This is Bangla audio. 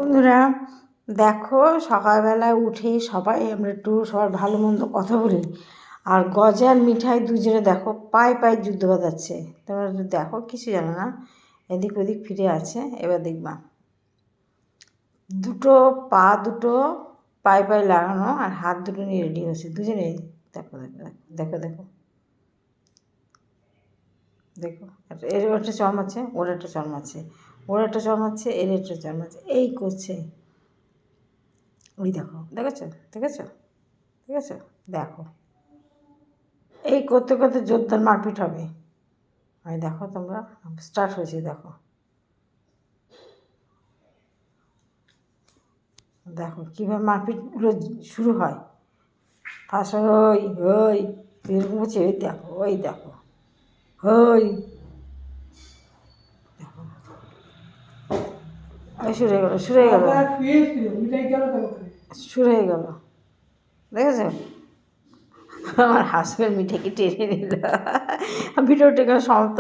বন্ধুরা দেখো, সকালবেলায় উঠে সবাই আমরা একটু সবার ভালো মন্দ কথা বলি, আর গজা আর মিঠাই দুজনে দেখো পায়ে পায়ে যুদ্ধ বাঁধাচ্ছে। তোমরা একটু দেখো, কিছু জানো না, এদিক ওদিক ফিরে আছে। এবার দেখবা দুটো পায়ে পায়ে লাগানো আর হাত দুটো নিয়ে রেডি হচ্ছে দুজনে। দেখো দেখো দেখো দেখো দেখো, এর একটা চর্ম আছে, ওর একটা চর্ম আছে, ওর একটা চর্ম আছে, এর একটা চর্ম আছে, এই করছে। ওই দেখো, দেখেছো দেখেছো দেখেছো, দেখো এই করতে করতে জোরদার মারপিট হবে। ওই দেখো, তোমরা স্টার্ট হয়েছে, দেখো দেখো কীভাবে মারপিটগুলো শুরু হয়। ফার্স্ট ওই ওই এরকম হচ্ছে, ওই দেখো, ওই দেখো, ওই দেখো, ওই শুরু হয়ে গেলো, শুরু হয়ে গেলো, শুরু হয়ে গেলো, দেখেছো? আমার হাজব্যান্ড মিঠাইকে টেনে নিল। ভিডিওটা সমাপ্ত।